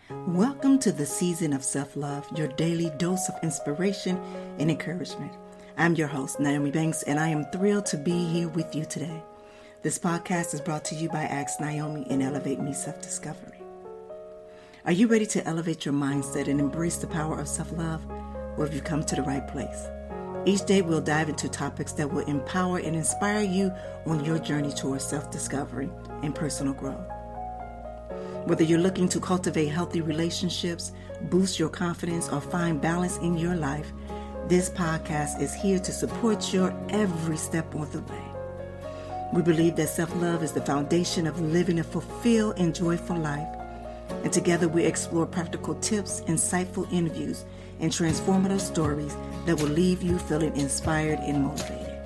Welcome to the season of self-love, your daily dose of inspiration and encouragement. I'm your host, Nyomi, and I am thrilled to be here with you today. This podcast is brought to you by Ask Nyomi and Elevate Me Self-Discovery. Are you ready to elevate your mindset and embrace the power of self-love? Or have you come to the right place? Each day we'll dive into topics that will empower and inspire you on your journey towards self-discovery and personal growth. Whether you're looking to cultivate healthy relationships, boost your confidence, or find balance in your life, this podcast is here to support your every step on the way. We believe that self-love is the foundation of living a fulfilled and joyful life. And together we explore practical tips, insightful interviews, and transformative stories that will leave you feeling inspired and motivated.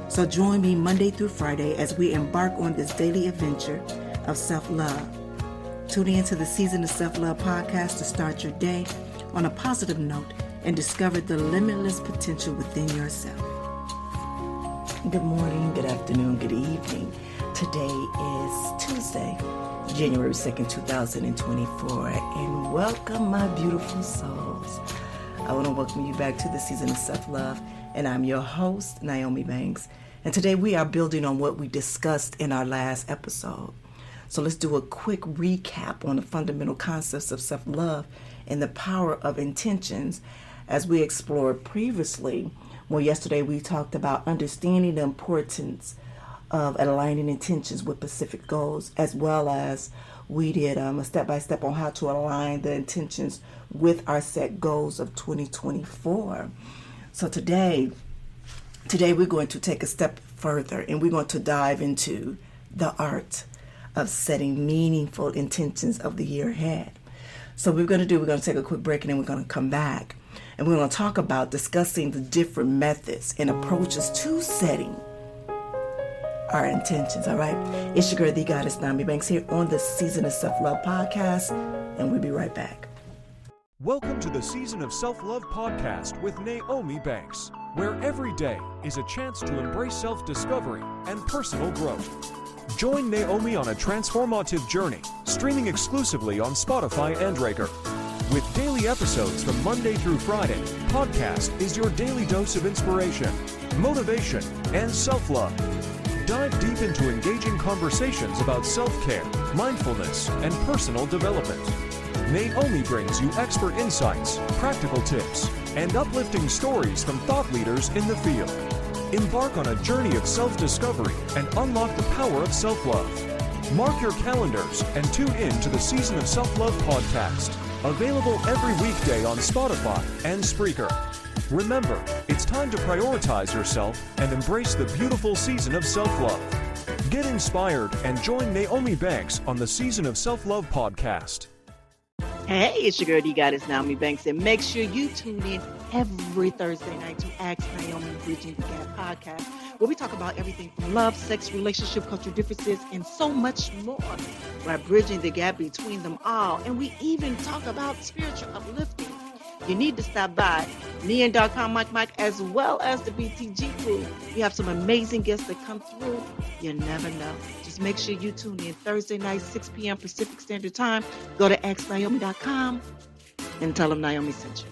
So join me Monday through Friday as we embark on this daily adventure of self-love. Tune in to the Season of Self-Love podcast to start your day on a positive note and discover the limitless potential within yourself. Good morning, good afternoon, good evening. Today is Tuesday, January 2nd, 2024, and welcome my beautiful souls. I want to welcome you back to the Season of Self-Love, and I'm your host, Nyomi. And today we are building on what we discussed in our last episode. So let's do a quick recap on the fundamental concepts of self-love and the power of intentions as we explored previously. Well, yesterday we talked about understanding the importance of aligning intentions with specific goals, as well as we did a step-by-step on how to align the intentions with our set goals of 2024. So today we're going to take a step further and we're going to dive into the art of setting meaningful intentions of the year ahead. So we're going to take a quick break and then we're going to come back. And we're going to talk about discussing the different methods and approaches to setting our intentions, all right? It's your girl, the goddess, Nyomi here on the Season of Self-Love podcast, and we'll be right back. Welcome to the Season of Self-Love podcast with Nyomi, where every day is a chance to embrace self-discovery and personal growth. Join Nyomi on a transformative journey, streaming exclusively on Spotify and Breaker. With daily episodes from Monday through Friday, podcast is your daily dose of inspiration, motivation, and self-love. Dive deep into engaging conversations about self-care, mindfulness, and personal development. Nyomi brings you expert insights, practical tips, and uplifting stories from thought leaders in the field. Embark on a journey of self-discovery and unlock the power of self-love. Mark your calendars and tune in to the Season of Self-Love podcast, available every weekday on Spotify and Spreaker. Remember, it's time to prioritize yourself and embrace the beautiful season of self-love. Get inspired and join Nyomi on the Season of Self-Love podcast. Hey, it's your girl, the goddess, Nyomi, and make sure you tune in every Thursday night to Ask Nyomi Bridging the Gap podcast, where we talk about everything from love, sex, relationship, cultural differences, and so much more. We're bridging the gap between them all, and we even talk about spiritual uplifting. You need to stop by me and Mike, as well as the BTG crew. We have some amazing guests that come through. You never know. Just make sure you tune in Thursday night, 6 p.m. Pacific Standard Time. Go to AskNyomi.com and tell them Nyomi sent you.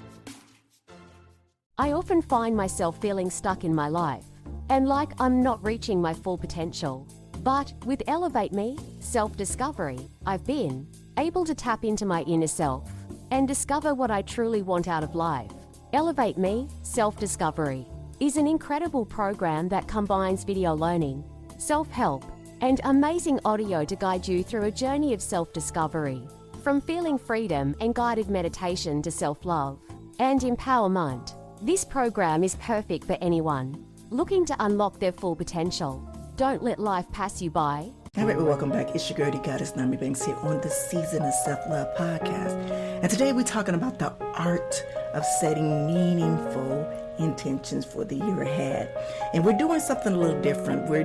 I often find myself feeling stuck in my life and like I'm not reaching my full potential. But with Elevate Me, self-discovery, I've been able to tap into my inner self and discover what I truly want out of life. Elevate Me, self-discovery is an incredible program that combines video learning, self-help, and amazing audio to guide you through a journey of self-discovery. From feeling freedom and guided meditation to self-love and empowerment, this program is perfect for anyone looking to unlock their full potential. Don't let life pass you by. All right, well, welcome back. It's your girl, the goddess, Nyomi here on the Season of Self-Love podcast. And today we're talking about the art of setting meaningful intentions for the year ahead. And we're doing something a little different. We're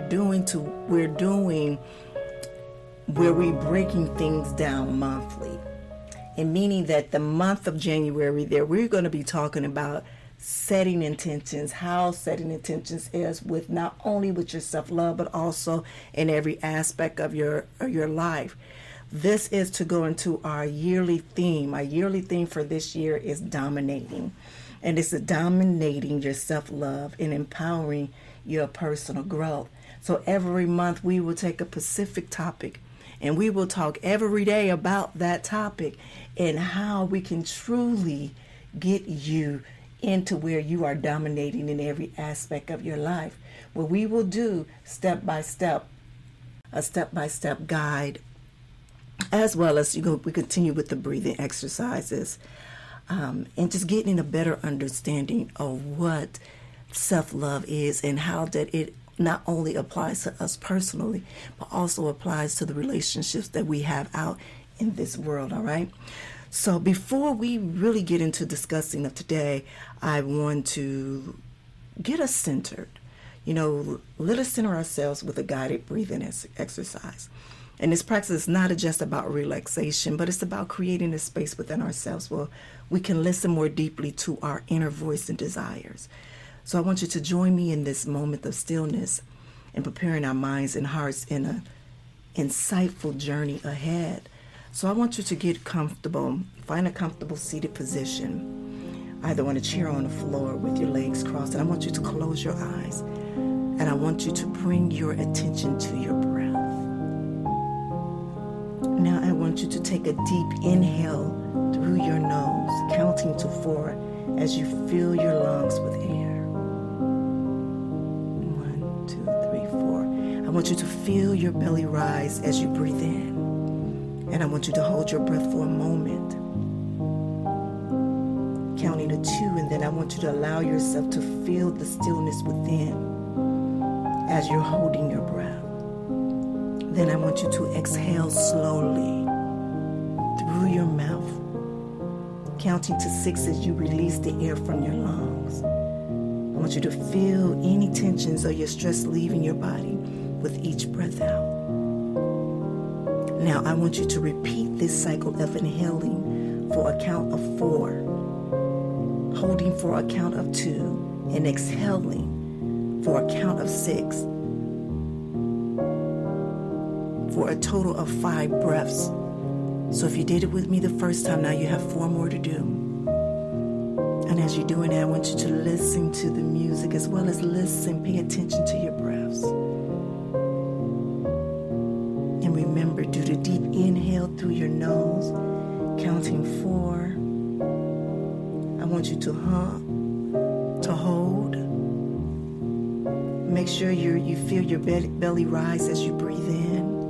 breaking things down monthly. And meaning that the month of January there, we're going to be talking about setting intentions, how setting intentions is with not only with your self-love, but also in every aspect of your life. This is to go into our yearly theme. Our yearly theme for this year is dominating. And it's dominating your self-love and empowering your personal growth. So every month we will take a specific topic and we will talk every day about that topic and how we can truly get you into where you are dominating in every aspect of your life. What we will do step by step, a step-by-step guide, as well as we continue with the breathing exercises, and just getting a better understanding of what self-love is and how that it not only applies to us personally, but also applies to the relationships that we have out in this world, all right? So before we really get into discussing of today, I want to get us centered. Let us center ourselves with a guided breathing exercise. And this practice is not just about relaxation, but it's about creating a space within ourselves where we can listen more deeply to our inner voice and desires. So I want you to join me in this moment of stillness and preparing our minds and hearts in an insightful journey ahead. So I want you to get comfortable, find a comfortable seated position, either on a chair or on the floor with your legs crossed. And I want you to close your eyes. And I want you to bring your attention to your breath. Now I want you to take a deep inhale through your nose, counting to 4 as you fill your lungs with air. 1, 2, 3, 4. I want you to feel your belly rise as you breathe in. And I want you to hold your breath for a moment, counting to 2, and then I want you to allow yourself to feel the stillness within as you're holding your breath. Then I want you to exhale slowly through your mouth, counting to 6 as you release the air from your lungs. I want you to feel any tensions or your stress leaving your body with each breath out. Now I want you to repeat this cycle of inhaling for a count of 4, holding for a count of 2, and exhaling for a count of 6, for a total of 5 breaths. So if you did it with me the first time, now you have 4 more to do. And as you're doing that, I want you to listen to the music as well as pay attention to your breaths. And remember, do the deep inhale through your nose, counting 4. I want you to hold. Make sure you feel your belly rise as you breathe in.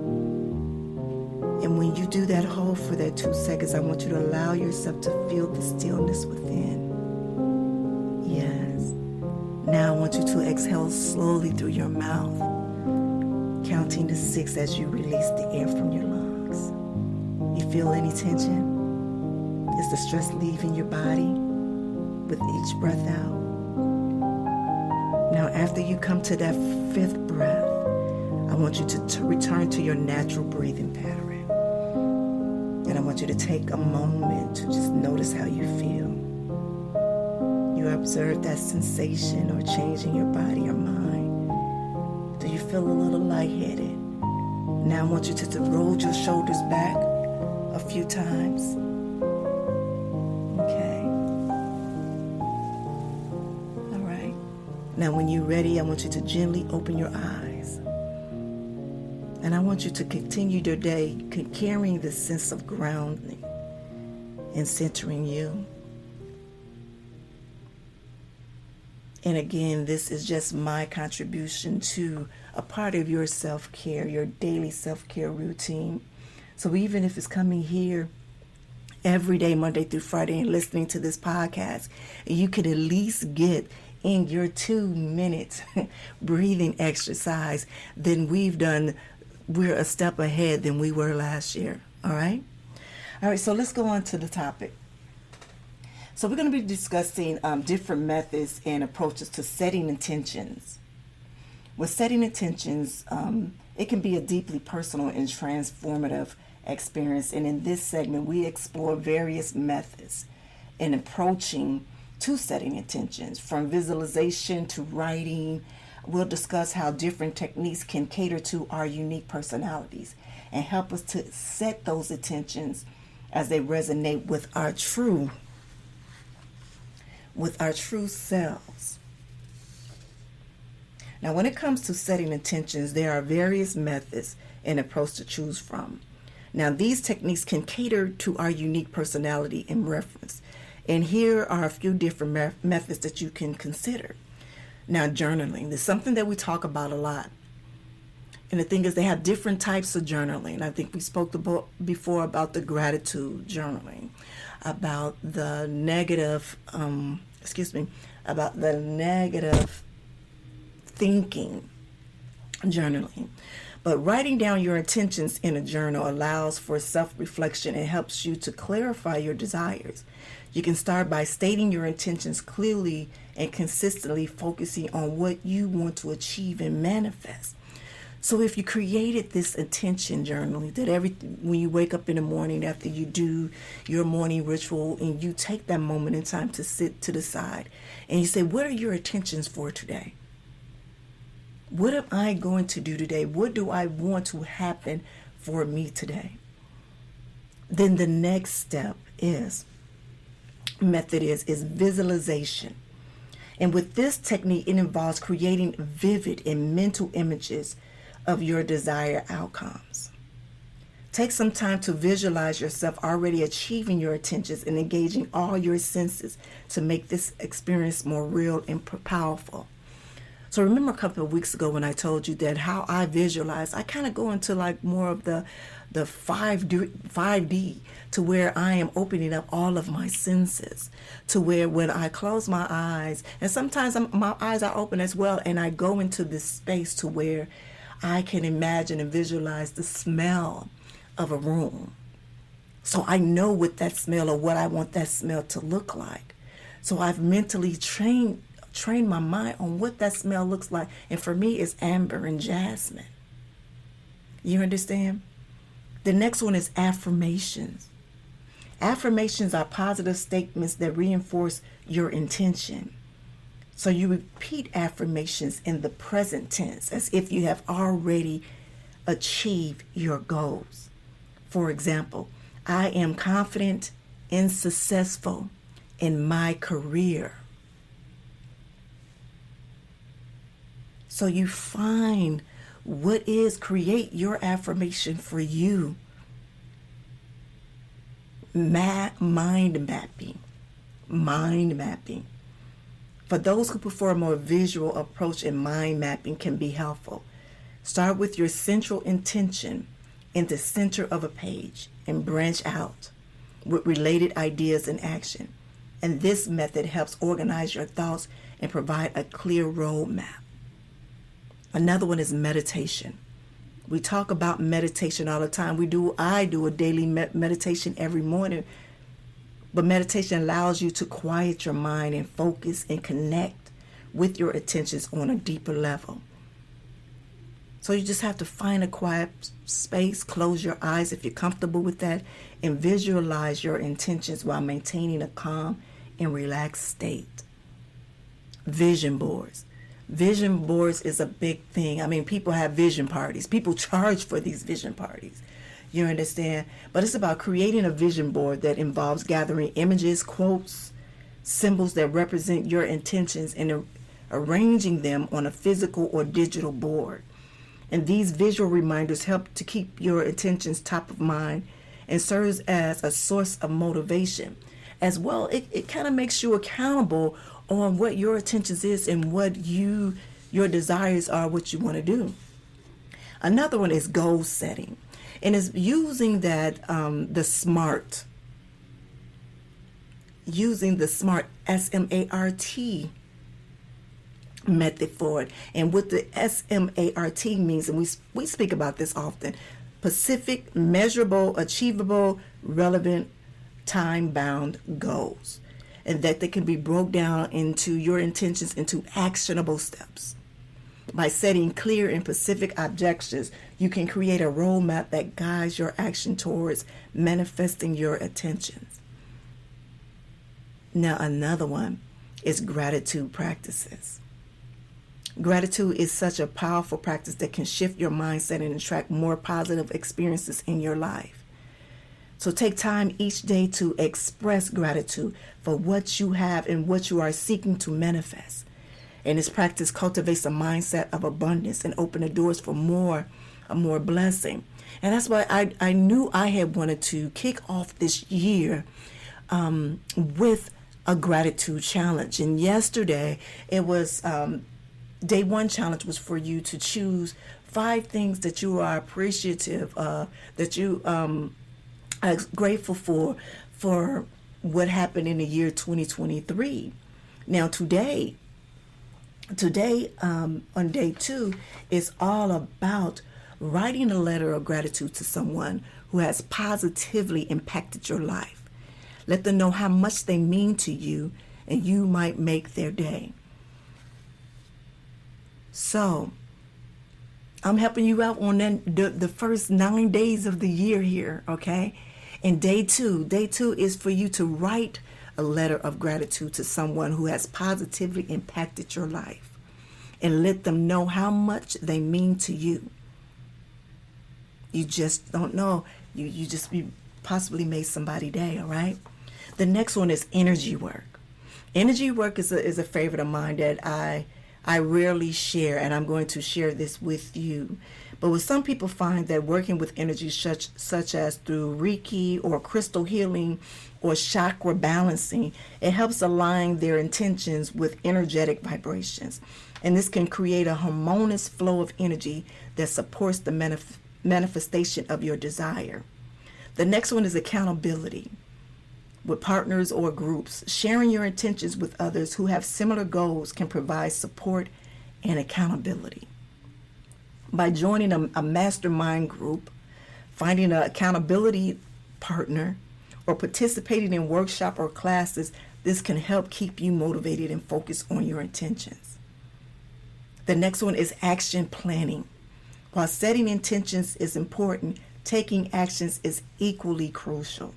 And when you do that hold for that 2 seconds, I want you to allow yourself to feel the stillness within. Yes. Now I want you to exhale slowly through your mouth, counting to 6 as you release the air from your lungs. You feel any tension? Is the stress leaving your body with each breath out? Now after you come to that 5th breath, I want you to return to your natural breathing pattern. And I want you to take a moment to just notice how you feel. You observe that sensation or change in your body or mind. Do you feel a little lightheaded? Now I want you to roll your shoulders back a few times. Okay. All right. Now when you're ready, I want you to gently open your eyes. And I want you to continue your day carrying this sense of grounding and centering you. And again, this is just my contribution to a part of your self-care, your daily self-care routine. So even if it's coming here every day, Monday through Friday, and listening to this podcast, you could at least get in your 2-minute breathing exercise, then we're a step ahead than we were last year. All right? All right, so let's go on to the topic. So we're going to be discussing different methods and approaches to setting intentions. With setting intentions, it can be a deeply personal and transformative experience. And in this segment, we explore various methods in approaching to setting intentions, from visualization to writing. We'll discuss how different techniques can cater to our unique personalities and help us to set those intentions as they resonate with our true selves. Now, when it comes to setting intentions, there are various methods and approaches to choose from. Now, these techniques can cater to our unique personality and reference. And here are a few different methods that you can consider. Now, journaling is something that we talk about a lot. And the thing is, they have different types of journaling. I think we spoke before about the gratitude journaling, about the negative, thinking journaling. But writing down your intentions in a journal allows for self-reflection and helps you to clarify your desires. You can start by stating your intentions clearly and consistently, focusing on what you want to achieve and manifest. So if you created this intention journaling, that when you wake up in the morning after you do your morning ritual and you take that moment in time to sit to the side and you say, what are your intentions for today? What am I going to do today? What do I want to happen for me today? Then the next step is visualization. And with this technique, it involves creating vivid and mental images of your desired outcomes. Take some time to visualize yourself already achieving your intentions and engaging all your senses to make this experience more real and powerful. So remember a couple of weeks ago when I told you that how I visualize, I kind of go into like more of the 5D to where I am opening up all of my senses, to where when I close my eyes, and sometimes my eyes are open as well, and I go into this space to where I can imagine and visualize the smell of a room. So I know what that smell or what I want that smell to look like. So I've mentally trained my mind on what that smell looks like. And for me, it's amber and jasmine. You understand? The next one is affirmations. Affirmations are positive statements that reinforce your intention. So you repeat affirmations in the present tense as if you have already achieved your goals. For example, I am confident and successful in my career. So you find create your affirmation for you. Mind mapping. For those who prefer a more visual approach, and mind mapping can be helpful. Start with your central intention in the center of a page and branch out with related ideas and action. And this method helps organize your thoughts and provide a clear roadmap. Another one is meditation. We talk about meditation all the time. I do a daily meditation every morning. But meditation allows you to quiet your mind and focus and connect with your intentions on a deeper level. So you just have to find a quiet space, close your eyes if you're comfortable with that, and visualize your intentions while maintaining a calm and relaxed state. Vision boards. Vision boards is a big thing. I mean, people have vision parties. People charge for these vision parties. You understand? But it's about creating a vision board that involves gathering images, quotes, symbols that represent your intentions and arranging them on a physical or digital board. And these visual reminders help to keep your intentions top of mind and serves as a source of motivation. As well, it kind of makes you accountable on what your intentions is and what your desires are, what you want to do. Another one is goal setting, and is using the SMART SMART method for it. And what the SMART means, and we speak about this often: specific, measurable, achievable, relevant, time-bound goals. And that they can be broke down into your intentions into actionable steps. By setting clear and specific objectives, you can create a roadmap that guides your action towards manifesting your intentions. Now, another one is gratitude practices. Gratitude is such a powerful practice that can shift your mindset and attract more positive experiences in your life. So take time each day to express gratitude for what you have and what you are seeking to manifest. And this practice cultivates a mindset of abundance and open the doors for more blessing. And that's why I knew I had wanted to kick off this year with a gratitude challenge. And yesterday it was day one challenge was for you to choose 5 things that you are appreciative of, that you are grateful for what happened in the year 2023. Now today on day 2 is all about writing a letter of gratitude to someone who has positively impacted your life. Let them know how much they mean to you, and you might make their day. So I'm helping you out on the first 9 days of the year here, okay? And day two is for you to write a letter of gratitude to someone who has positively impacted your life, and let them know how much they mean to you. You just don't know. You possibly made somebody's day, all right? The next one is energy work. Energy work is a favorite of mine that I rarely share, and I'm going to share this with you. But with some people find that working with energy such as through Reiki or crystal healing or chakra balancing, it helps align their intentions with energetic vibrations. And this can create a harmonious flow of energy that supports the manifestation of your desire. The next one is accountability. With partners or groups, sharing your intentions with others who have similar goals can provide support and accountability. By joining a mastermind group, finding an accountability partner, or participating in workshops or classes, this can help keep you motivated and focused on your intentions. The next one is action planning. While setting intentions is important, taking actions is equally crucial.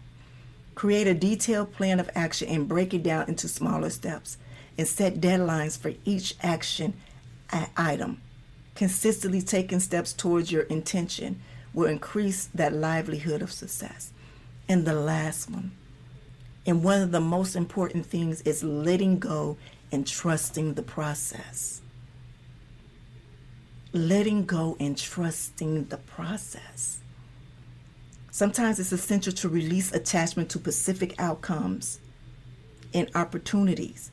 Create a detailed plan of action and break it down into smaller steps, and set deadlines for each action item. Consistently taking steps towards your intention will increase that livelihood of success. And the last one, and one of the most important things, is letting go and trusting the process. Letting go and trusting the process. Sometimes it's essential to release attachment to specific outcomes and opportunities.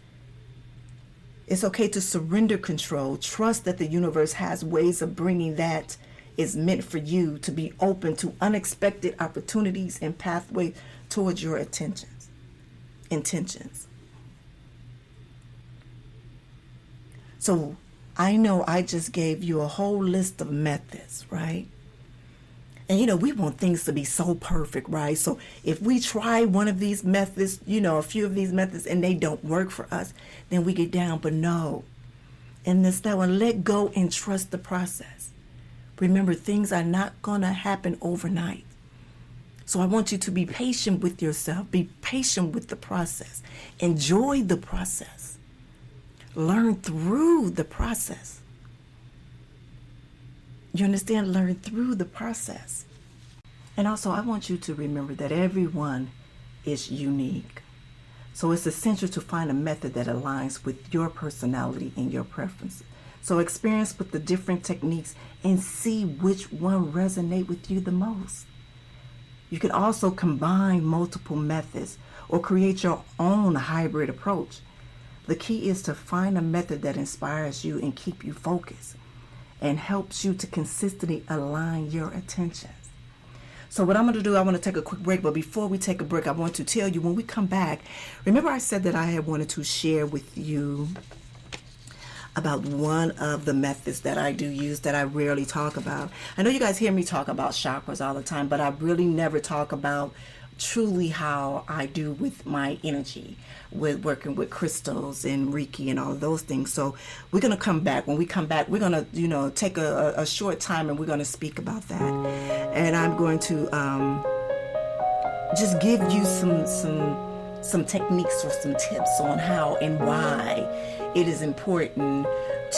It's okay to surrender control. Trust that the universe has ways of bringing that is meant for you, to be open to unexpected opportunities and pathways towards your intentions. So I know I just gave you a whole list of methods, right? And we want things to be so perfect, right? So if we try one of these methods, a few of these methods, and they don't work for us, then we get down. But no, in this that one, let go and trust the process. Remember, things are not gonna happen overnight. So I want you to be patient with yourself. Be patient with the process. Enjoy the process. Learn through the process. You understand? Learn through the process. And also, I want you to remember that everyone is unique. So it's essential to find a method that aligns with your personality and your preferences. So experience with the different techniques and see which one resonates with you the most. You can also combine multiple methods or create your own hybrid approach. The key is to find a method that inspires you and keep you focused, and helps you to consistently align your attentions. So what I'm going to do, I want to take a quick break. But before we take a break, I want to tell you, when we come back, remember I said that I had wanted to share with you about one of the methods that I do use that I rarely talk about. I know you guys hear me talk about chakras all the time, but I really never talk about truly how I do with my energy, with working with crystals and Reiki and all of those things. So we're going to come back. When we come back, we're going to, take a short time, and we're going to speak about that. And I'm going to just give you some techniques or some tips on how and why it is important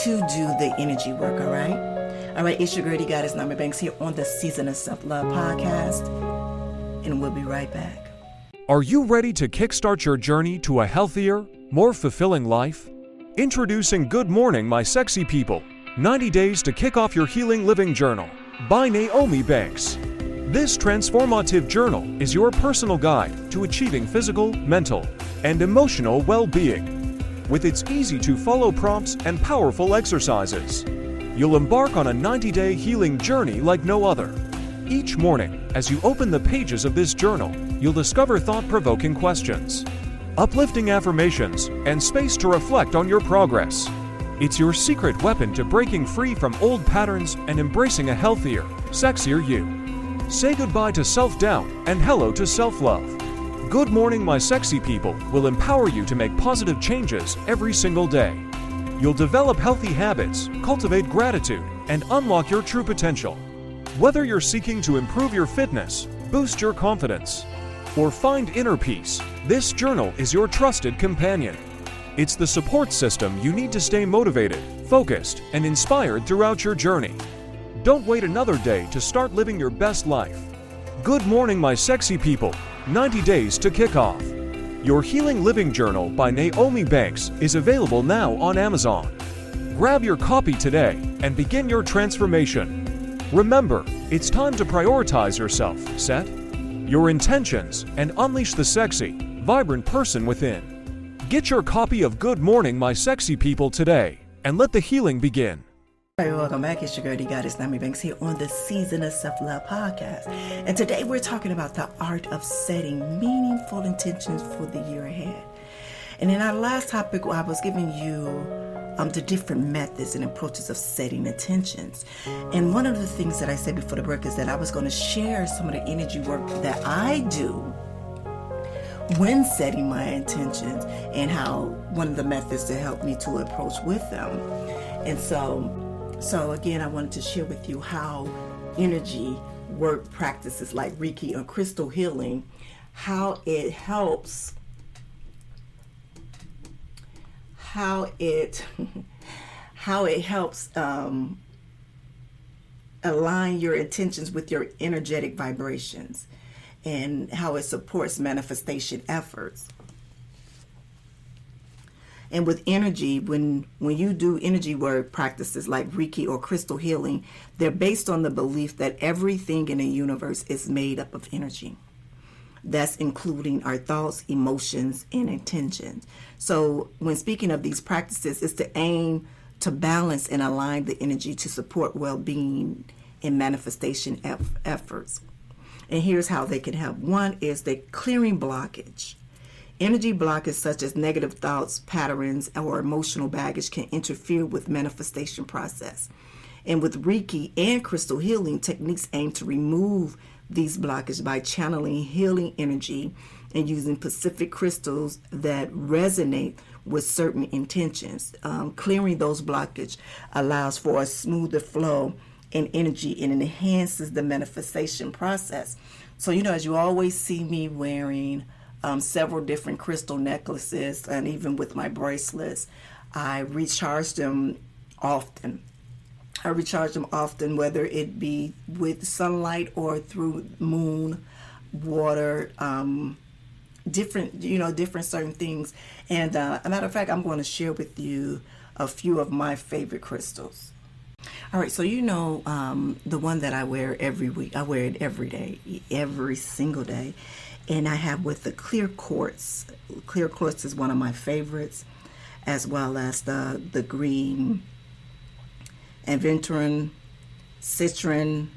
to do the energy work, all right? All right, it's your girl, Goddess NmW&x here on the Season of Self-Love podcast, and we'll be right back. Are you ready to kickstart your journey to a healthier, more fulfilling life? Introducing Good Morning, My Sexy People, 90 Days to Kick Off Your Healing Living Journal by Nyomi. This transformative journal is your personal guide to achieving physical, mental, and emotional well-being. With its easy-to-follow prompts and powerful exercises, you'll embark on a 90-day healing journey like no other. Each morning, as you open the pages of this journal, you'll discover thought-provoking questions, uplifting affirmations, and space to reflect on your progress. It's your secret weapon to breaking free from old patterns and embracing a healthier, sexier you. Say goodbye to self-doubt and hello to self-love. Good Morning, My Sexy People will empower you to make positive changes every single day. You'll develop healthy habits, cultivate gratitude, and unlock your true potential. Whether you're seeking to improve your fitness, boost your confidence, or find inner peace, this journal is your trusted companion. It's the support system you need to stay motivated, focused, and inspired throughout your journey. Don't wait another day to start living your best life. Good Morning, My Sexy People, 90 Days to Kick Off. Your Healing Living Journal by Nyomi is available now on Amazon. Grab your copy today and begin your transformation. Remember, it's time to prioritize yourself, set your intentions, and unleash the sexy, vibrant person within. Get your copy of Good Morning, My Sexy People today, and let the healing begin. All right, welcome back. It's your girl, Goddess NmW&x here on the Season of Self-Love podcast. And today we're talking about the art of setting meaningful intentions for the year ahead. And in our last topic, I was giving you the different methods and approaches of setting intentions. And one of the things that I said before the break is that I was going to share some of the energy work that I do when setting my intentions and how one of the methods to help me to approach with them. And so again, I wanted to share with you how energy work practices like Reiki or crystal healing, how it helps align your intentions with your energetic vibrations, and how it supports manifestation efforts. And with energy, when you do energy work practices like Reiki or crystal healing, they're based on the belief that everything in the universe is made up of energy. That's including our thoughts, emotions, and intentions. So when speaking of these practices, it's to aim to balance and align the energy to support well-being and manifestation efforts. And here's how they can help. One is the clearing blockage. Energy blockage such as negative thoughts, patterns, or emotional baggage can interfere with manifestation process. And with Reiki and crystal healing, techniques aim to remove these blockages by channeling healing energy and using specific crystals that resonate with certain intentions. Clearing those blockages allows for a smoother flow in energy and enhances the manifestation process. So, as you always see me wearing several different crystal necklaces, and even with my bracelets, I recharge them often. Whether it be with sunlight or through moon, water, different certain things. And a matter of fact, I'm going to share with you a few of my favorite crystals. All right, so the one that I wear every week, I wear it every day, every single day. And I have with the clear quartz. Clear quartz is one of my favorites, as well as the green aventurine, citron,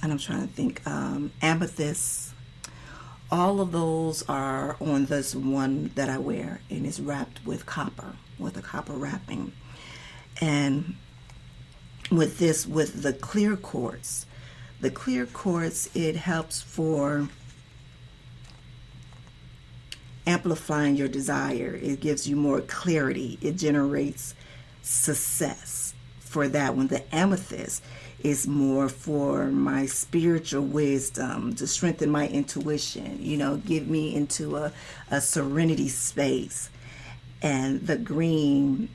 and I'm trying to think, amethyst. All of those are on this one that I wear, and it's wrapped with a copper wrapping. And with the clear quartz, it helps for amplifying your desire. It gives you more clarity. It generates success for that one. The amethyst is more for my spiritual wisdom, to strengthen my intuition, give me into a serenity space. and the green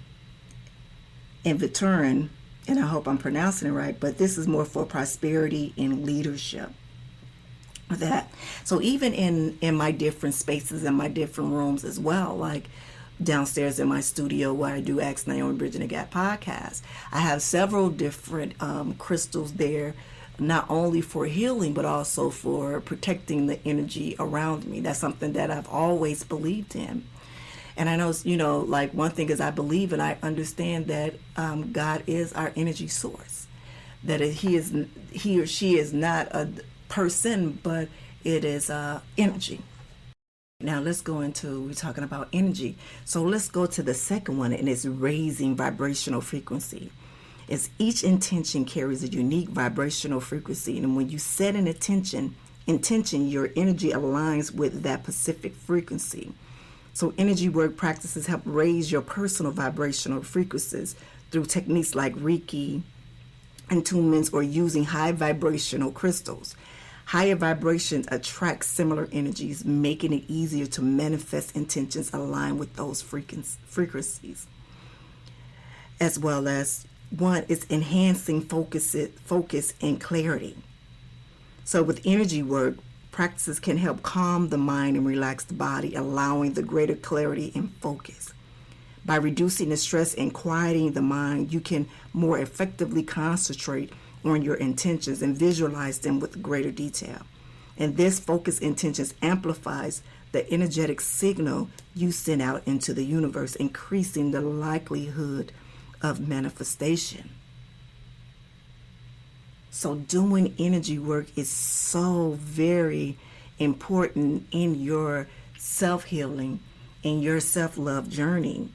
Inviturin, and I hope I'm pronouncing it right, but this is more for prosperity and leadership. So even in my different spaces and my different rooms as well, like downstairs in my studio where I do Ask Naomi Bridging the Gap podcast, I have several different crystals there, not only for healing but also for protecting the energy around me. That's something that I've always believed in. And I know, like one thing is I believe and I understand that God is our energy source, that he or she is not a person, but it is energy. Now we're talking about energy. So let's go to the second one, and it's raising vibrational frequency. It's each intention carries a unique vibrational frequency, and when you set an intention, your energy aligns with that specific frequency. So energy work practices help raise your personal vibrational frequencies through techniques like Reiki, attunements, or using high vibrational crystals. Higher vibrations attract similar energies, making it easier to manifest intentions aligned with those frequencies. As well as one is enhancing focus and clarity. So with energy work, practices can help calm the mind and relax the body, allowing the greater clarity and focus. By reducing the stress and quieting the mind, you can more effectively concentrate on your intentions and visualize them with greater detail. And this focused intentions amplifies the energetic signal you send out into the universe, increasing the likelihood of manifestation. So doing energy work is so very important in your self-healing, in your self-love journey.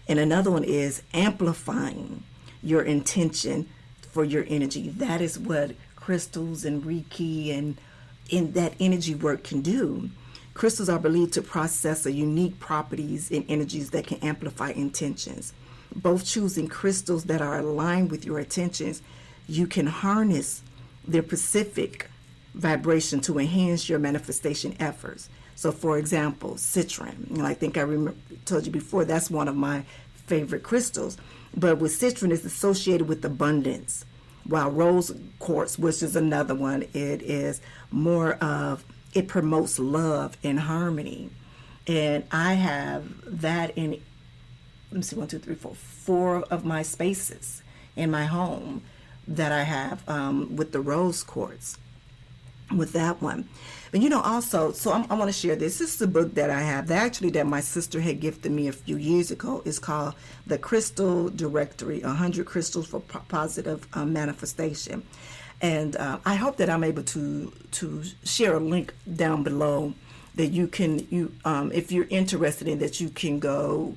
And another one is amplifying your intention for your energy. That is what crystals and Reiki and in that energy work can do. Crystals are believed to possess a unique properties and energies that can amplify intentions. Both choosing crystals that are aligned with your intentions, you can harness their specific vibration to enhance your manifestation efforts. So for example, citron, I think I told you before, that's one of my favorite crystals. But with citron, it's associated with abundance, while rose quartz, which is another one, it promotes love and harmony. And I have that in, let me see, 1, 2, 3, 4, 4 of my spaces in my home that I have with the rose quartz, with that one. But also, so I want to share this. This is a book that I have that my sister had gifted me a few years ago. It's called The Crystal Directory, 100 Crystals for Positive Manifestation. And I hope that I'm able to share a link down below that you can, if you're interested in that, you can go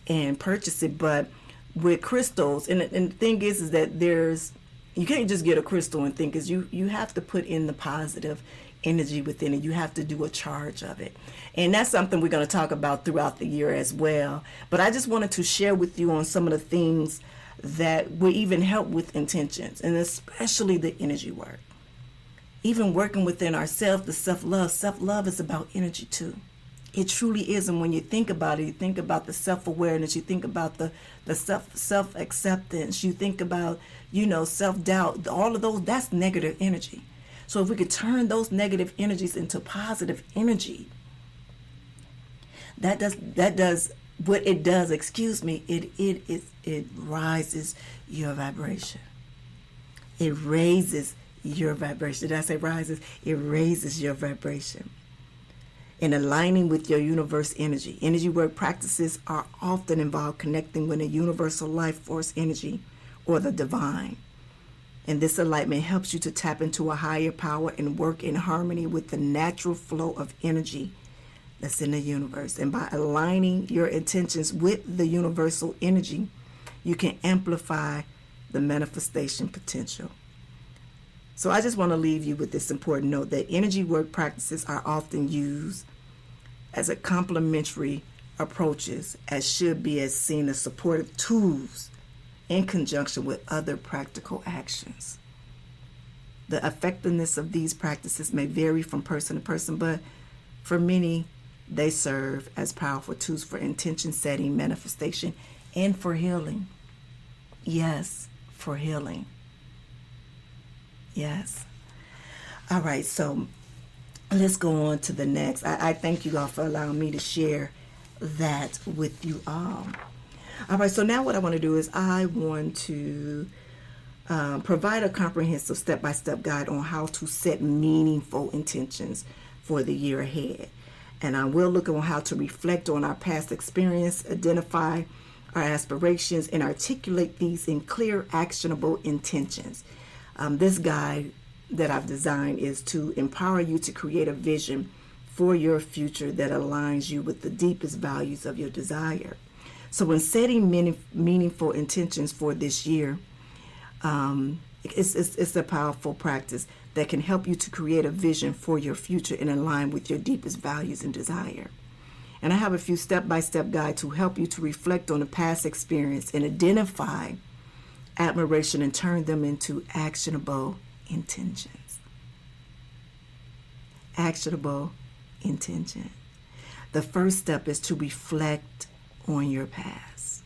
and purchase it. But with crystals, and the thing is that you can't just get a crystal and think, you have to put in the positive energy within it. You have to do a charge of it. And that's something we're going to talk about throughout the year as well. But I just wanted to share with you on some of the things that will even help with intentions, and especially the energy work. Even working within ourselves, the self-love. Self-love is about energy too. It truly is. And when you think about it, you think about the self-awareness, you think about the self-acceptance, you think about, self-doubt, all of those, that's negative energy. So if we could turn those negative energies into positive energy, that does what it does, it rises your vibration. It raises your vibration. Did I say rises? It raises your vibration. In aligning with your universe energy. Energy work practices are often involved connecting with a universal life force energy or the divine. And this alignment helps you to tap into a higher power and work in harmony with the natural flow of energy that's in the universe. And by aligning your intentions with the universal energy, you can amplify the manifestation potential. So I just want to leave you with this important note that energy work practices are often used as a complementary approaches, as should be as seen as supportive tools in conjunction with other practical actions. The effectiveness of these practices may vary from person to person, but for many, They serve as powerful tools for intention setting, manifestation, and for healing. Yes, for healing. Yes. All right, so let's go on to the next. I thank you all for allowing me to share that with you all. All right, so now what I want to do is I want to provide a comprehensive step-by-step guide on how to set meaningful intentions for the year ahead. And I will look on how to reflect on our past experience, identify our aspirations, and articulate these in clear, actionable intentions. This guide that I've designed is to empower you to create a vision for your future that aligns you with the deepest values of your desire. So when setting meaningful intentions for this year, it's a powerful practice that can help you to create a vision for your future and align with your deepest values and desire. And I have a few step-by-step guides to help you to reflect on the past experience and identify admiration and turn them into actionable intentions. Actionable intention. The first step is to reflect on your past.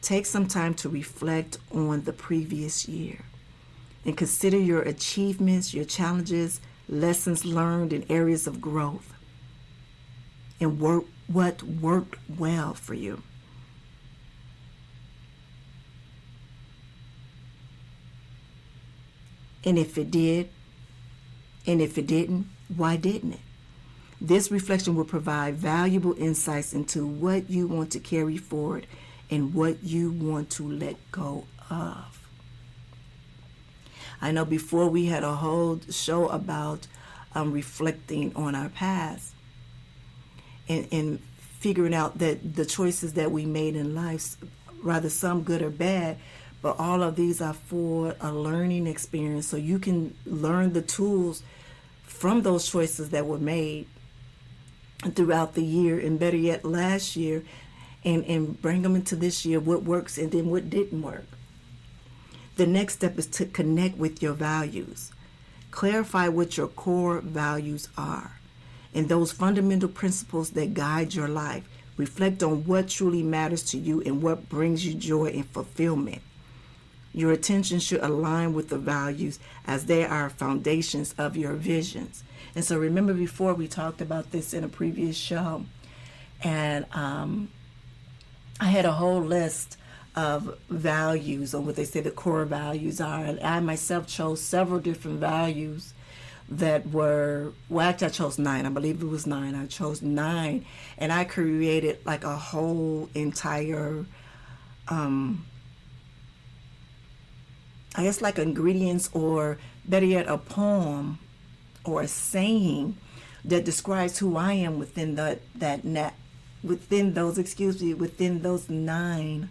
Take some time to reflect on the previous year and consider your achievements, your challenges, lessons learned, and areas of growth, and what worked well for you. And if it did, and if it didn't, why didn't it? This reflection will provide valuable insights into what you want to carry forward and what you want to let go of. I know before we had a whole show about reflecting on our past and figuring out that the choices that we made in life, rather some good or bad, but all of these are for a learning experience, so you can learn the tools from those choices that were made throughout the year, and better yet last year, and bring them into this year, what works and then what didn't work. The next step is to connect with your values. Clarify what your core values are and those fundamental principles that guide your life. Reflect on what truly matters to you and what brings you joy and fulfillment. Your attention should align with the values as they are foundations of your visions. And so remember, before we talked about this in a previous show, and I had a whole list of values, or what they say the core values are. And I myself chose several different values that were, well, actually I chose 9. I believe it was 9. I chose 9. And I created like a whole entire, I guess like ingredients, or better yet, a poem or a saying that describes who I am within within those 9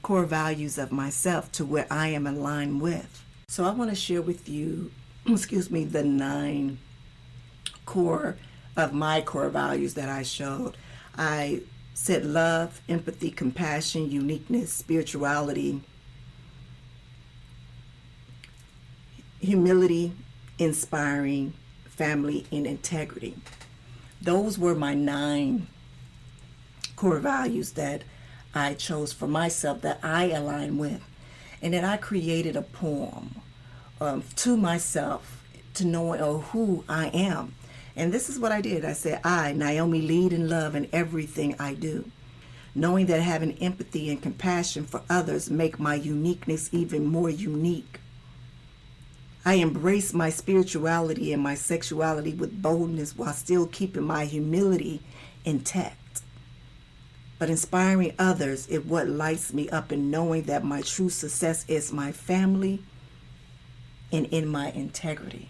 core values of myself, to where I am aligned with. So I want to share with you, the 9 core of my core values that I showed. I said love, empathy, compassion, uniqueness, spirituality, humility, inspiring, family, and integrity. Those were my 9 core values that I chose for myself, that I align with. And then I created a poem to myself, to know who I am. And this is what I did. I said, I, Nyomi, lead in love in everything I do, knowing that having empathy and compassion for others make my uniqueness even more unique. I embrace my spirituality and my sexuality with boldness while still keeping my humility intact. But inspiring others is what lights me up, in knowing that my true success is my family and in my integrity.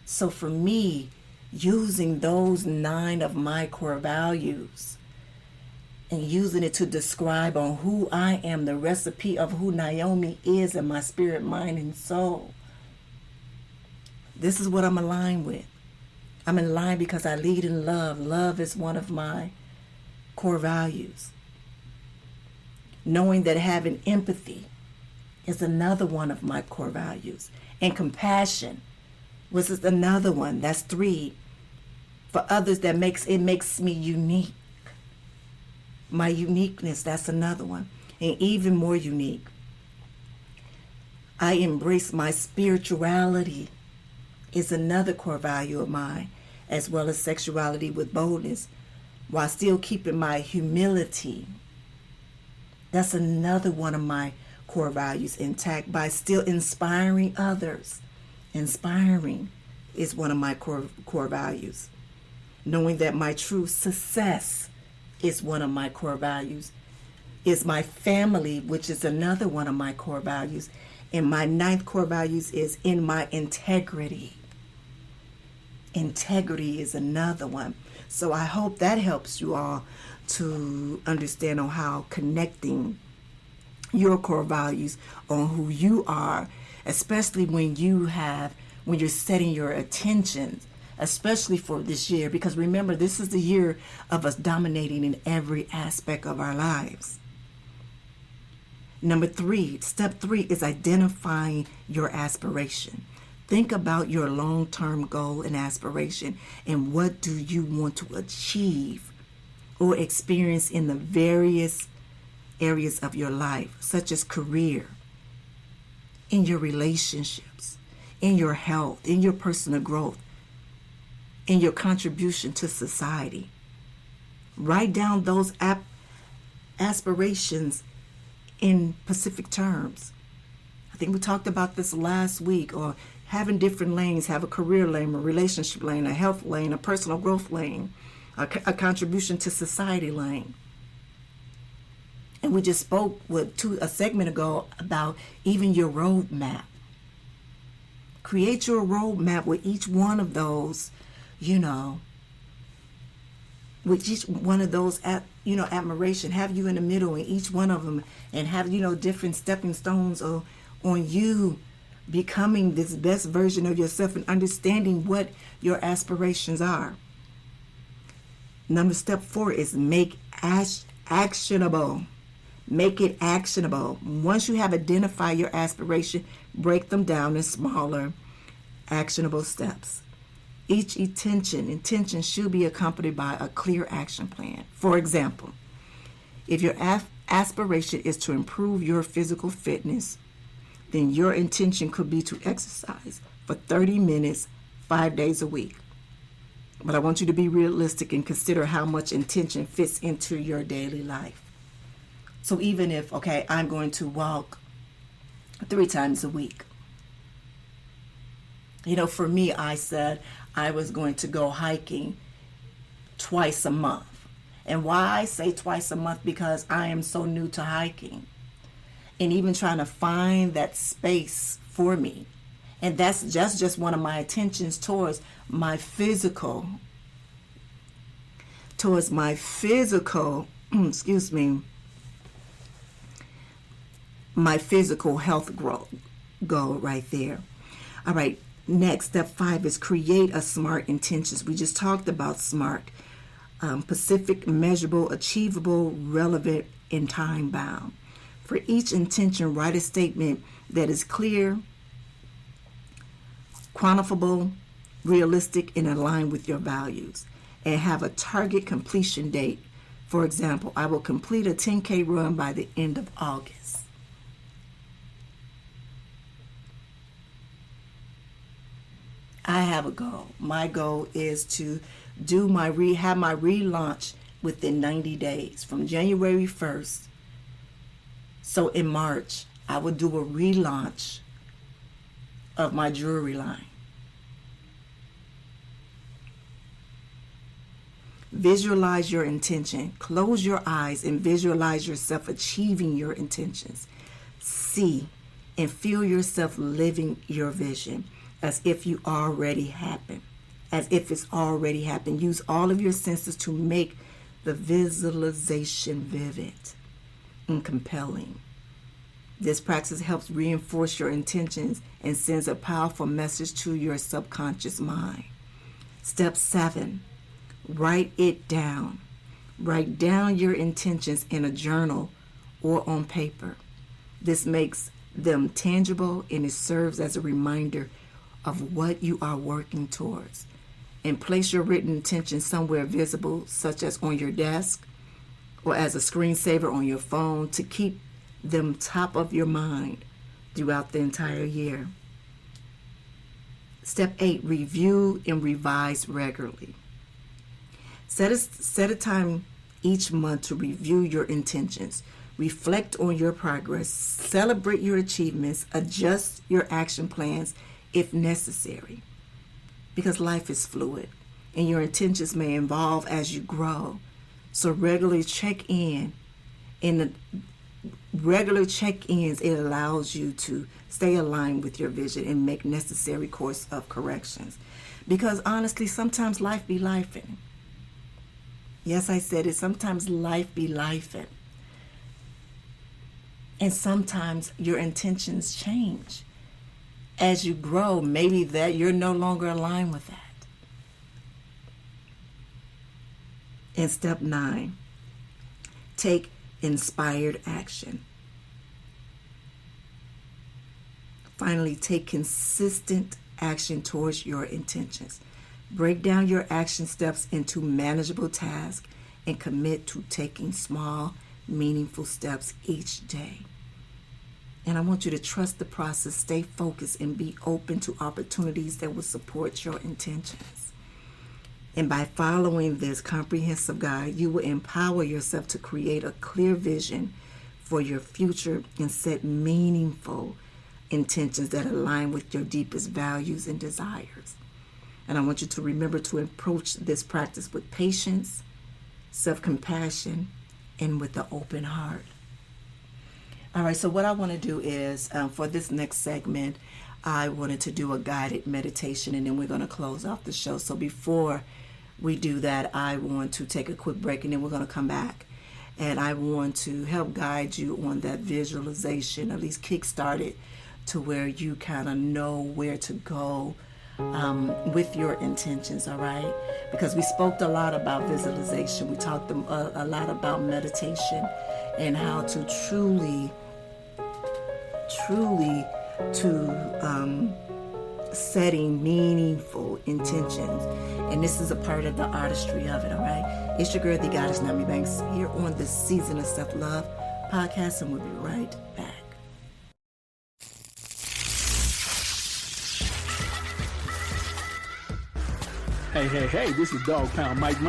So for me, using those 9 of my core values and using it to describe on who I am, the recipe of who Nyomi is in my spirit, mind, and soul, this is what I'm aligned with. I'm in line because I lead in love. Love is one of my core values. Knowing that having empathy is another one of my core values. And compassion Was this another one? That's 3. For others, it makes me unique. My uniqueness, that's another one. And even more unique, I embrace my spirituality is another core value of mine, as well as sexuality with boldness, while still keeping my humility. That's another one of my core values intact, by still inspiring others. Inspiring is one of my core values. Knowing that my true success is one of my core values. Is my family, which is another one of my core values. And my 9th core values is in my integrity. Integrity is another one. So I hope that helps you all to understand on how connecting your core values on who you are, especially when you're setting your attentions, especially for this year, because remember, this is the year of us dominating in every aspect of our lives. Number 3, step 3 is identifying your aspiration. Think about your long-term goal and aspiration, and what do you want to achieve or experience in the various areas of your life, such as career, in your relationships, in your health, in your personal growth, in your contribution to society. Write down those aspirations in specific terms. I think we talked about this last week, or having different lanes, have a career lane, a relationship lane, a health lane, a personal growth lane, a contribution to society lane. And we just spoke a segment ago about even your roadmap. Create your roadmap with each one of those, with each one of those, admiration. Have you in the middle in each one of them, and have, different stepping stones on you becoming this best version of yourself and understanding what your aspirations are. Step 4 is make actionable. Make it actionable. Once you have identified your aspiration, break them down in smaller, actionable steps. Each intention should be accompanied by a clear action plan. For example, if your aspiration is to improve your physical fitness, then your intention could be to exercise for 30 minutes, 5 days a week. But I want you to be realistic and consider how much intention fits into your daily life. So even if, I'm going to walk 3 times a week. For me, I said I was going to go hiking twice a month. And why I say twice a month, because I am so new to hiking. And even trying to find that space for me. And that's just one of my intentions towards my physical, my physical health goal right there. All right, next, step 5 is create a SMART intentions. We just talked about SMART. Specific, measurable, achievable, relevant, and time bound. For each intention, write a statement that is clear, quantifiable, realistic, and aligned with your values. And have a target completion date. For example, I will complete a 10K run by the end of August. I have a goal. My goal is to do have my relaunch within 90 days from January 1st. So in March, I will do a relaunch of my jewelry line. Visualize your intention. Close your eyes and visualize yourself achieving your intentions. See and feel yourself living your vision as if you already happened. As if it's already happened. Use all of your senses to make the visualization vivid and compelling. This practice helps reinforce your intentions and sends a powerful message to your subconscious mind. Step 7, write it down. Write down your intentions in a journal or on paper. This makes them tangible and it serves as a reminder of what you are working towards. And place your written intention somewhere visible, such as on your desk or as a screensaver on your phone, to keep them top of your mind throughout the entire year. Step 8, review and revise regularly. Set a time each month to review your intentions. Reflect on your progress, celebrate your achievements, adjust your action plans if necessary. Because life is fluid and your intentions may evolve as you grow. So regular check-ins, it allows you to stay aligned with your vision and make necessary course of corrections. Because honestly, sometimes life be lifing. Yes, I said it. Sometimes life be lifing. And sometimes your intentions change. As you grow, maybe that you're no longer aligned with that. And step 9, take inspired action. Finally, take consistent action towards your intentions. Break down your action steps into manageable tasks and commit to taking small, meaningful steps each day. And I want you to trust the process, stay focused, and be open to opportunities that will support your intentions. And by following this comprehensive guide, you will empower yourself to create a clear vision for your future and set meaningful intentions that align with your deepest values and desires. And I want you to remember to approach this practice with patience, self-compassion, and with an open heart. All right, so what I want to do is, for this next segment, I wanted to do a guided meditation, and then we're going to close off the show. So before we do that, I want to take a quick break, and then we're going to come back. And I want to help guide you on that visualization, at least kickstart it to where you kind of know where to go with your intentions, all right? Because we spoke a lot about visualization. We talked a lot about meditation and how to truly setting meaningful intentions. And this is a part of the artistry of it, all right? It's your girl, the goddess Nyomi Banks, here on the Season of Self-Love podcast, and we'll be right back. Hey, this is Dog Pound Mike from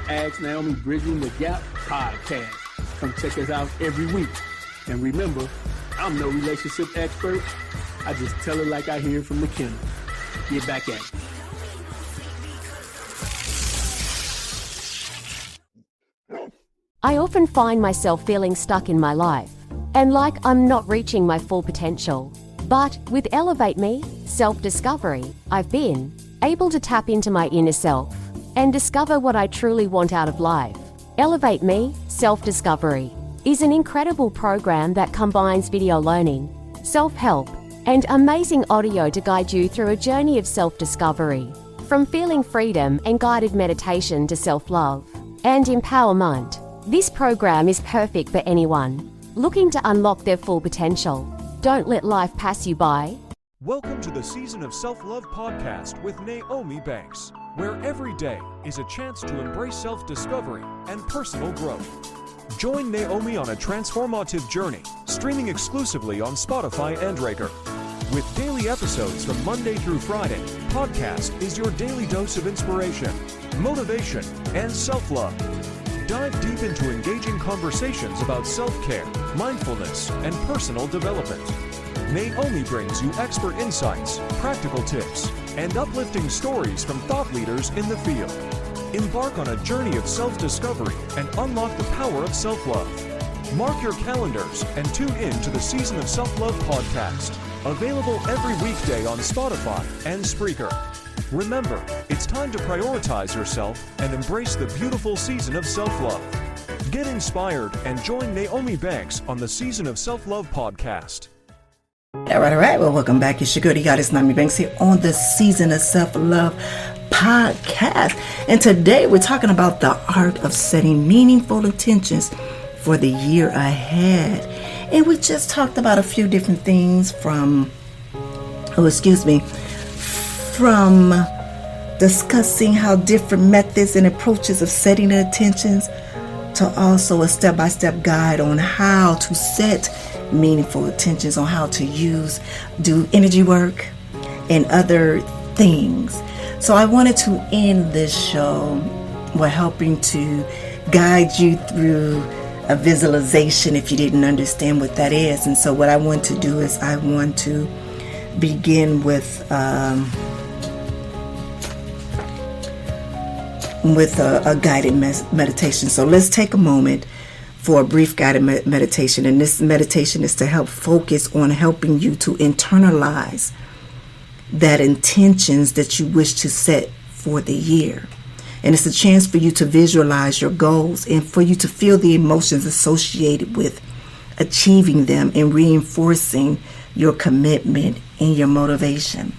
Ask Naomi Bridging the Gap podcast. Come check us out every week. And remember, I'm no relationship expert. I just tell it like I hear it from the kennel. Get back at it. I often find myself feeling stuck in my life and like I'm not reaching my full potential. But with Elevate Me, self-discovery, I've been able to tap into my inner self and discover what I truly want out of life. Elevate Me, self-discovery is an incredible program that combines video learning, self-help, and amazing audio to guide you through a journey of self-discovery. From feeling freedom and guided meditation to self-love and empowerment, this program is perfect for anyone looking to unlock their full potential. Don't let life pass you by. Welcome to the Season of Self-Love podcast with Naomi Banks, where every day is a chance to embrace self-discovery and personal growth. Join Naomi on a transformative journey, streaming exclusively on Spotify and Breaker. With daily episodes from Monday through Friday, podcast is your daily dose of inspiration, motivation, and self-love. Dive deep into engaging conversations about self-care, mindfulness, and personal development. Naomi brings you expert insights, practical tips, and uplifting stories from thought leaders in the field. Embark on a journey of self-discovery and unlock the power of self-love. Mark your calendars and tune in to the Season of Self-Love podcast, available every weekday on Spotify and Spreaker. Remember, it's time to prioritize yourself and embrace the beautiful season of self-love. Get inspired and join Naomi Banks on the Season of Self-Love podcast. All right. Well, welcome back. It's your girl, the goddess Nyomi Banks, here on the Season of Self-Love podcast. And today we're talking about the art of setting meaningful intentions for the year ahead. And we just talked about a few different things from from discussing how different methods and approaches of setting the intentions to also a step-by-step guide on how to set meaningful intentions, on how to do energy work and other things. So I wanted to end this show by helping to guide you through a visualization if you didn't understand what that is. And so what I want to do is I want to begin with a guided meditation. So let's take a moment for a brief guided meditation. And this meditation is to help focus on helping you to internalize that intentions that you wish to set for the year. And it's a chance for you to visualize your goals and for you to feel the emotions associated with achieving them and reinforcing your commitment and your motivation.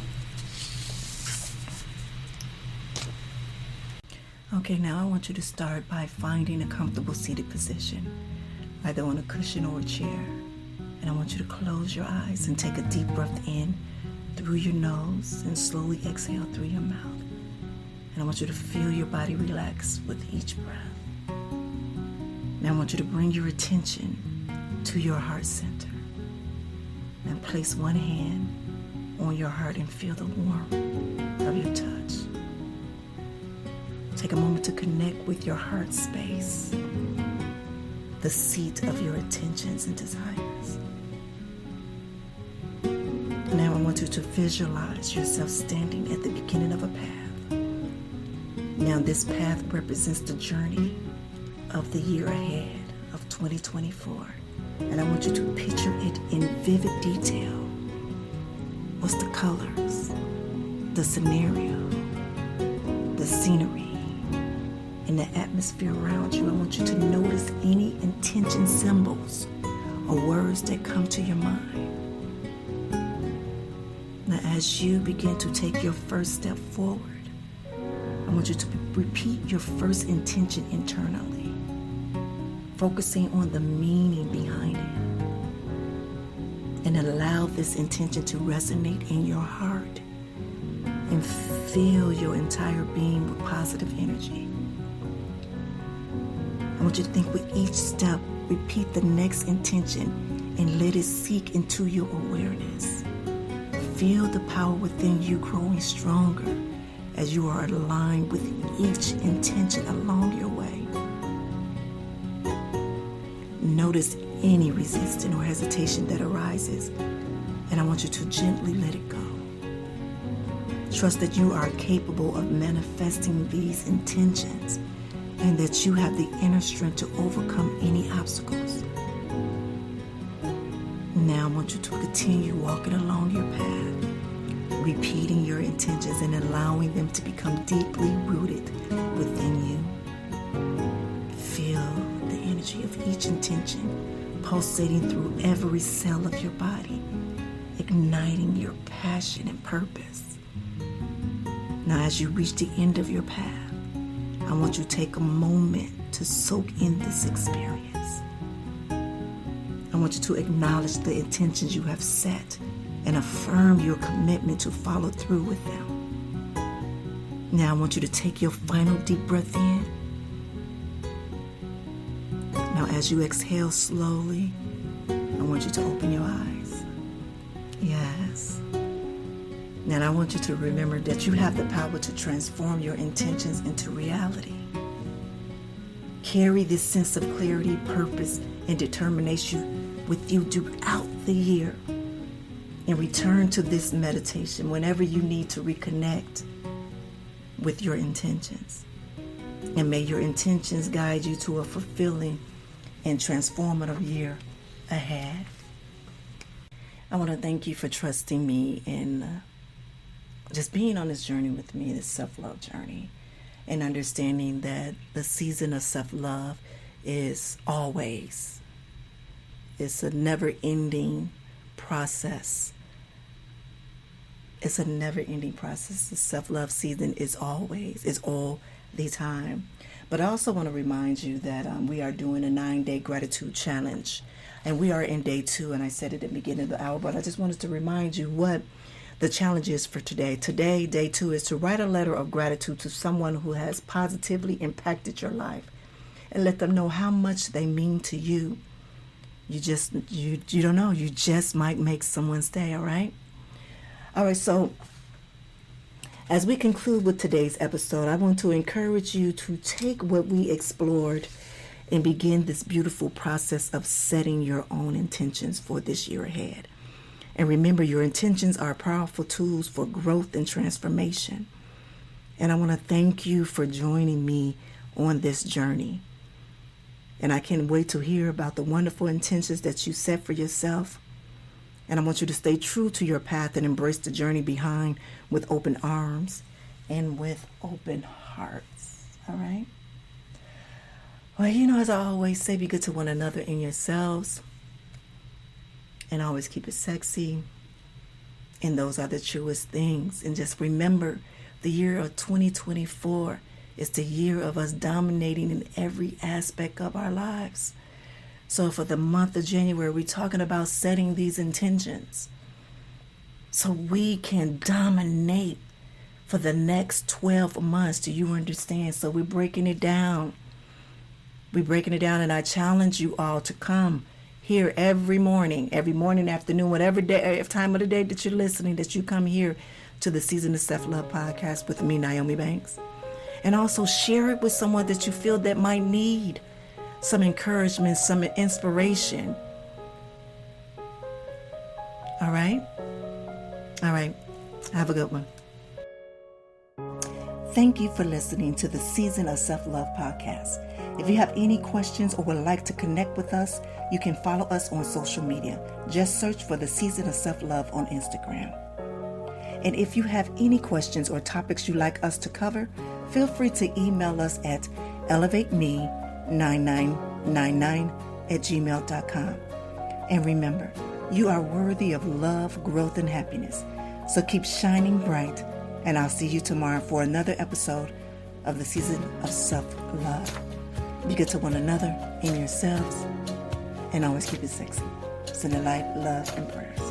Okay, now I want you to start by finding a comfortable seated position, either on a cushion or a chair. And I want you to close your eyes and take a deep breath in through your nose and slowly exhale through your mouth. And I want you to feel your body relax with each breath. Now I want you to bring your attention to your heart center. And place one hand on your heart and feel the warmth of your touch. Take a moment to connect with your heart space, the seat of your intentions and desires. Now I want you to visualize yourself standing at the beginning of a path. Now this path represents the journey of the year ahead of 2024. And I want you to picture it in vivid detail. What's the colors, the scenario, the scenery, and the atmosphere around you? I want you to notice any intention symbols or words that come to your mind. Now as you begin to take your first step forward, I want you to repeat your first intention internally, focusing on the meaning behind it. And allow this intention to resonate in your heart and fill your entire being with positive energy. I want you to think with each step, repeat the next intention and let it seep into your awareness. Feel the power within you growing stronger as you are aligned with each intention along your way. Notice any resistance or hesitation that arises, and I want you to gently let it go. Trust that you are capable of manifesting these intentions and that you have the inner strength to overcome any obstacles. Now I want you to continue walking along your path, repeating your intentions and allowing them to become deeply rooted within you. Feel the energy of each intention pulsating through every cell of your body, igniting your passion and purpose. Now as you reach the end of your path, I want you to take a moment to soak in this experience. I want you to acknowledge the intentions you have set and affirm your commitment to follow through with them. Now I want you to take your final deep breath in. Now as you exhale slowly, I want you to open your eyes. Yes. Now I want you to remember that you have the power to transform your intentions into reality. Carry this sense of clarity, purpose, and determination with you throughout the year. And return to this meditation whenever you need to reconnect with your intentions. And may your intentions guide you to a fulfilling and transformative year ahead. I want to thank you for trusting me and just being on this journey with me, this self-love journey, and understanding that the season of self-love is always. It's a never-ending process. It's a never-ending process. The self-love season is always, it's all the time. But I also want to remind you that we are doing a 9-day gratitude challenge. And we are in day 2, and I said it at the beginning of the hour, but I just wanted to remind you what The challenge is for today. Today, day 2, is to write a letter of gratitude to someone who has positively impacted your life and let them know how much they mean to you. You don't know. You just might make someone's day, all right? All right, so as we conclude with today's episode, I want to encourage you to take what we explored and begin this beautiful process of setting your own intentions for this year ahead. And remember, your intentions are powerful tools for growth and transformation. And I want to thank you for joining me on this journey. And I can't wait to hear about the wonderful intentions that you set for yourself. And I want you to stay true to your path and embrace the journey behind with open arms and with open hearts. All right? Well, as I always say, be good to one another and yourselves. And always keep it sexy. And those are the truest things. And just remember, the year of 2024 is the year of us dominating in every aspect of our lives. So for the month of January, we're talking about setting these intentions so we can dominate for the next 12 months. Do you understand? So we're breaking it down. And I challenge you all to come here every morning, afternoon, whatever day, time of the day that you're listening, that you come here to the Season of Self-Love podcast with me, Nyomi Banks. And also share it with someone that you feel that might need some encouragement, some inspiration. All right? Have a good one. Thank you for listening to the Season of Self-Love podcast. If you have any questions or would like to connect with us, you can follow us on social media. Just search for the Season of Self-Love on Instagram. And if you have any questions or topics you'd like us to cover, feel free to email us at elevateme9999@gmail.com. And remember, you are worthy of love, growth, and happiness. So keep shining bright, and I'll see you tomorrow for another episode of the Season of Self-Love. Be good to one another and yourselves, and always keep it sexy. Send the light, love, and prayers.